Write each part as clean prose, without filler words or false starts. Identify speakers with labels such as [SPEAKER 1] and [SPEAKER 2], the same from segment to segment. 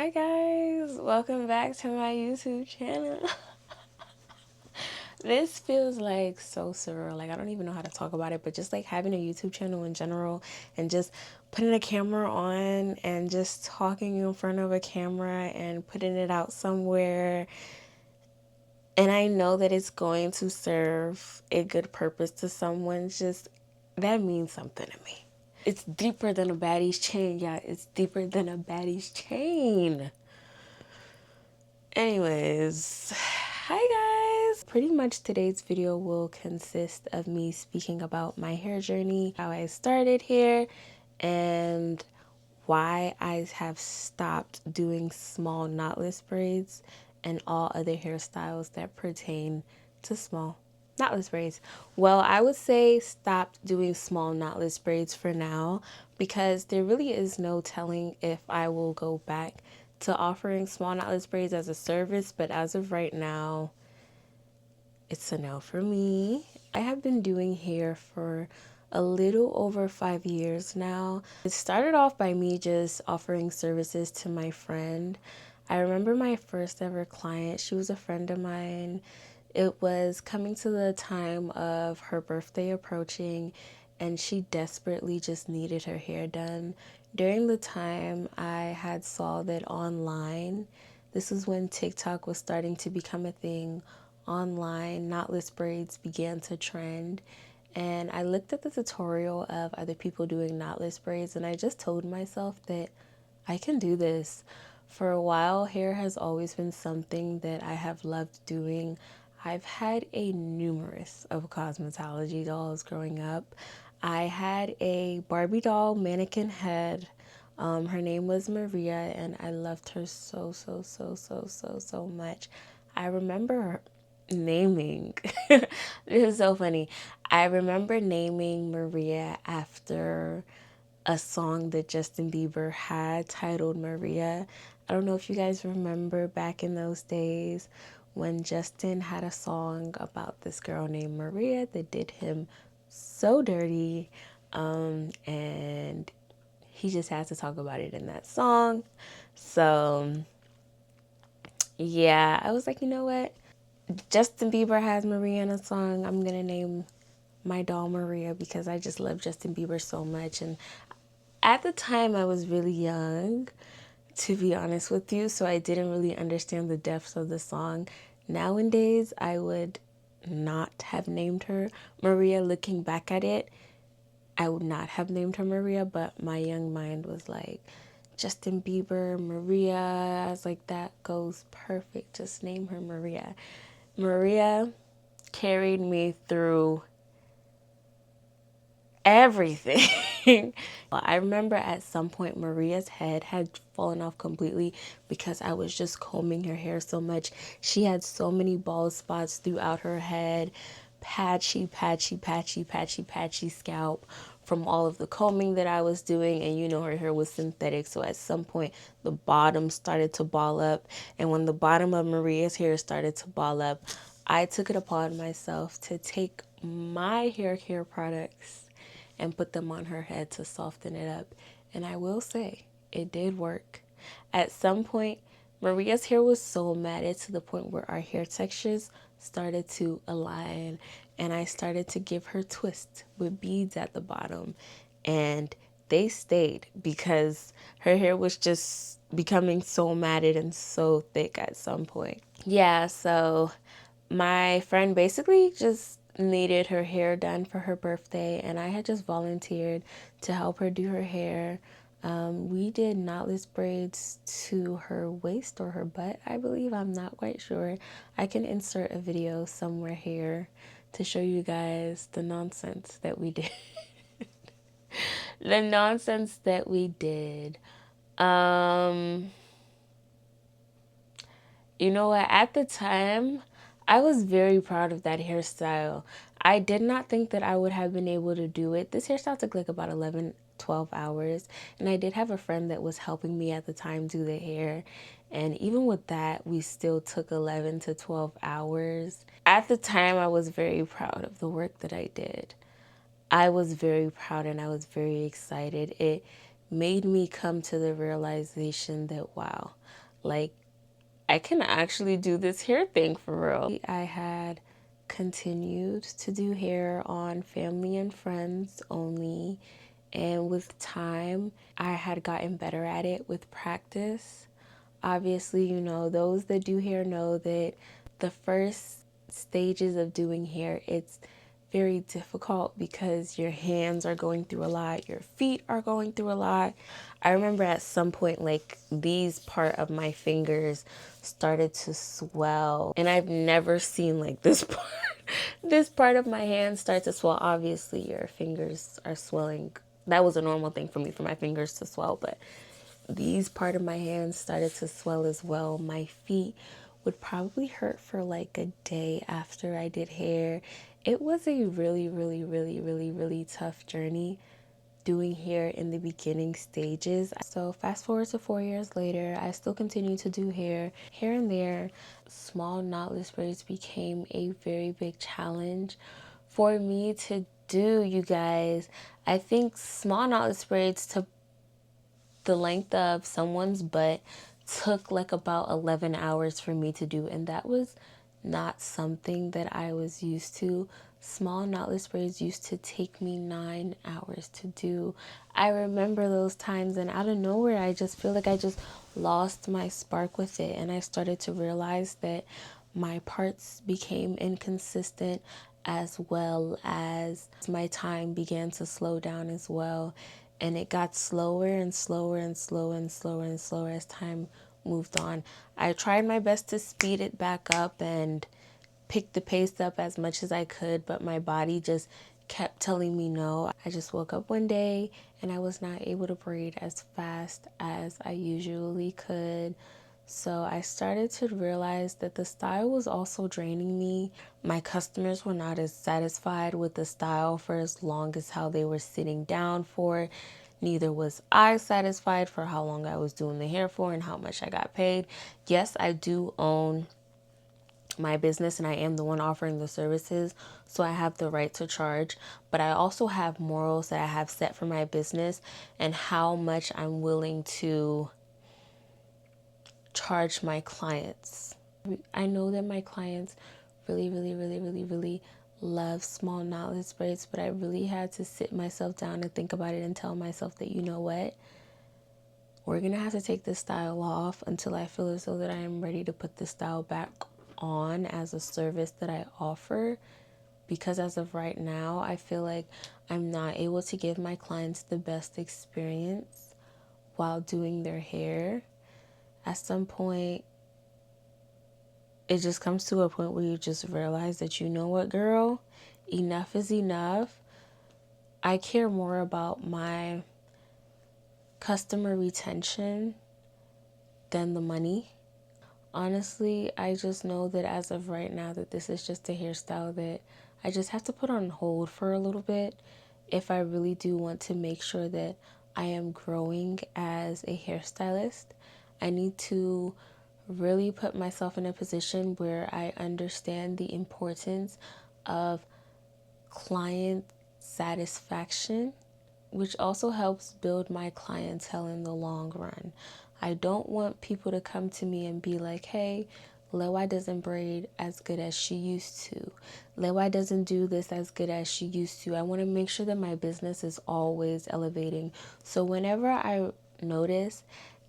[SPEAKER 1] Hi guys, welcome back to my YouTube channel. This feels like so surreal. Like I don't even know how to talk about it, but just like having a YouTube channel in general and just putting a camera on and just talking in front of a camera and putting it out somewhere. And I know that it's going to serve a good purpose to someone. Just that means something to me. It's deeper than a baddie's chain, yeah. It's deeper than a baddie's chain. Anyways, hi guys. Pretty much today's video will consist of me speaking about my hair journey, how I started here, and why I have stopped doing small knotless braids and all other hairstyles that pertain to small knotless braids. Well, I would say stop doing small knotless braids for now because there really is no telling if I will go back to offering small knotless braids as a service, but as of right now, it's a no for me. I have been doing hair for a little over 5 years now. It started off by me just offering services to my friend. I remember my first ever client, she was a friend of mine. It was coming to the time of her birthday approaching, and she desperately just needed her hair done. During the time I had saw that online, this was when TikTok was starting to become a thing. Online knotless braids began to trend, and I looked at the tutorial of other people doing knotless braids, and I just told myself that I can do this. For a while, hair has always been something that I have loved doing. I've had a numerous of cosmetology dolls growing up. I had a Barbie doll mannequin head. Her name was Maria, and I loved her so much. I remember naming, this is so funny. I remember naming Maria after a song that Justin Bieber had titled Maria. I don't know if you guys remember back in those days when Justin had a song about this girl named Maria that did him so dirty, and he just had to talk about it in that song. So yeah, I was like, you know what? Justin Bieber has Maria in a song. I'm gonna name my doll Maria because I just love Justin Bieber so much. And at the time, I was really young, to be honest with you, so I didn't really understand the depths of the song. Nowadays, I would not have named her Maria. Looking back at it, I would not have named her Maria, but my young mind was like, Justin Bieber, Maria. I was like, that goes perfect. Just name her Maria. Maria carried me through everything. I remember at some point Maria's head had fallen off completely because I was just combing her hair so much. She had so many bald spots throughout her head, patchy scalp from all of the combing that I was doing. And you know, her hair was synthetic, so at some point the bottom started to ball up, and when the bottom of Maria's hair started to ball up, I took it upon myself to take my hair care products and put them on her head to soften it up. And I will say, it did work. At some point, Maria's hair was so matted to the point where our hair textures started to align, and I started to give her twists with beads at the bottom. And they stayed because her hair was just becoming so matted and so thick at some point. Yeah, so my friend basically just needed her hair done for her birthday, and I had just volunteered to help her do her hair. We did knotless braids to her waist or her butt, I believe. I'm not quite sure. I can insert a video somewhere here to show you guys the nonsense that we did. The nonsense that we did. You know what? At the time, I was very proud of that hairstyle. I did not think that I would have been able to do it. This hairstyle took like about 11, 12 hours. And I did have a friend that was helping me at the time do the hair. And even with that, we still took 11 to 12 hours. At the time, I was very proud of the work that I did. I was very proud and I was very excited. It made me come to the realization that, wow, like, I can actually do this hair thing for real. I had continued to do hair on family and friends only, and with time, I had gotten better at it with practice. Obviously, you know, those that do hair know that the first stages of doing hair, it's very difficult because your hands are going through a lot, your feet are going through a lot. I remember at some point, like, these part of my fingers started to swell, and I've never seen like this part this part of my hand start to swell. Obviously your fingers are swelling. That was a normal thing for me, for my fingers to swell, but these part of my hands started to swell as well. My feet would probably hurt for like a day after I did hair. It was a really tough journey doing hair in the beginning stages. So fast forward to 4 years later, I still continue to do hair here and there. Small knotless braids became a very big challenge for me to do, you guys. I think small knotless braids to the length of someone's butt took like about 11 hours for me to do, and that was not something that I was used to. Small knotless braids used to take me 9 hours to do. I remember those times, and out of nowhere I just feel like I just lost my spark with it, and I started to realize that my parts became inconsistent, as well as my time began to slow down as well. And it got slower and slower and slower and slower and slower as time moved on. I tried my best to speed it back up and pick the pace up as much as I could, but my body just kept telling me no. I just woke up one day and I was not able to braid as fast as I usually could. So I started to realize that the style was also draining me. My customers were not as satisfied with the style for as long as how they were sitting down for. Neither was I satisfied for how long I was doing the hair for and how much I got paid. Yes, I do own my business and I am the one offering the services, so I have the right to charge, but I also have morals that I have set for my business and how much I'm willing to charge my clients. I know that my clients really love small knotless braids, but I really had to sit myself down and think about it and tell myself that, you know what, we're gonna have to take this style off until I feel as though that I am ready to put this style back on as a service that I offer. Because as of right now, I feel like I'm not able to give my clients the best experience while doing their hair. At some point, it just comes to a point where you just realize that, you know what, girl, enough is enough. I care more about my customer retention than the money. Honestly, I just know that as of right now that this is just a hairstyle that I just have to put on hold for a little bit if I really do want to make sure that I am growing as a hairstylist. I need to really put myself in a position where I understand the importance of client satisfaction, which also helps build my clientele in the long run. I don't want people to come to me and be like, hey, Lewa doesn't braid as good as she used to. Lewa doesn't do this as good as she used to. I want to make sure that my business is always elevating. So whenever I notice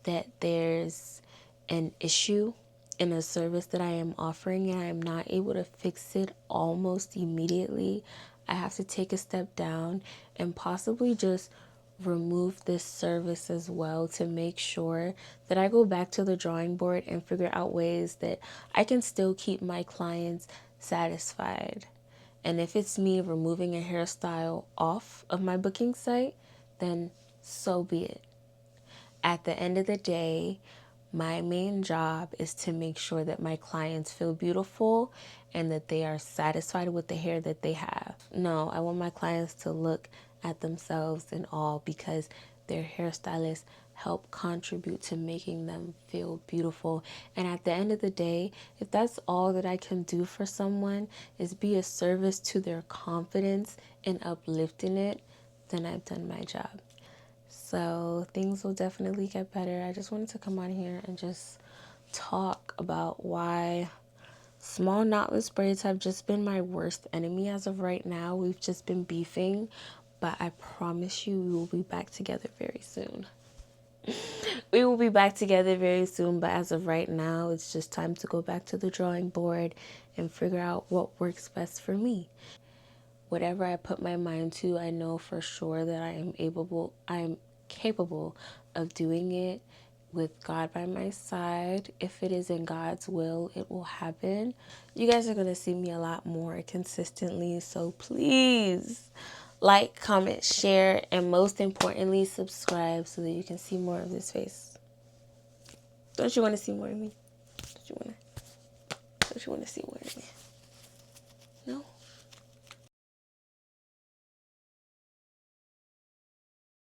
[SPEAKER 1] that there's an issue in a service that I am offering and I'm not able to fix it almost immediately, I have to take a step down and possibly just remove this service as well to make sure that I go back to the drawing board and figure out ways that I can still keep my clients satisfied. And if it's me removing a hairstyle off of my booking site, then so be it. At the end of the day, my main job is to make sure that my clients feel beautiful and that they are satisfied with the hair that they have. No, I want my clients to look at themselves in awe because their hairstylists help contribute to making them feel beautiful. And at the end of the day, if that's all that I can do for someone is be a service to their confidence and uplifting it, then I've done my job. So things will definitely get better. I just wanted to come on here and just talk about why small knotless braids have just been my worst enemy as of right now. We've just been beefing, but I promise you we will be back together very soon. We will be back together very soon, but as of right now, it's just time to go back to the drawing board and figure out what works best for me. Whatever I put my mind to, I know for sure that I'm capable of doing it with God by my side. If it is in God's will, it will happen. You guys are going to see me a lot more consistently, so please like, comment, share, and most importantly, subscribe so that you can see more of this face. Don't you want to see more of me? Don't you want to see more of me?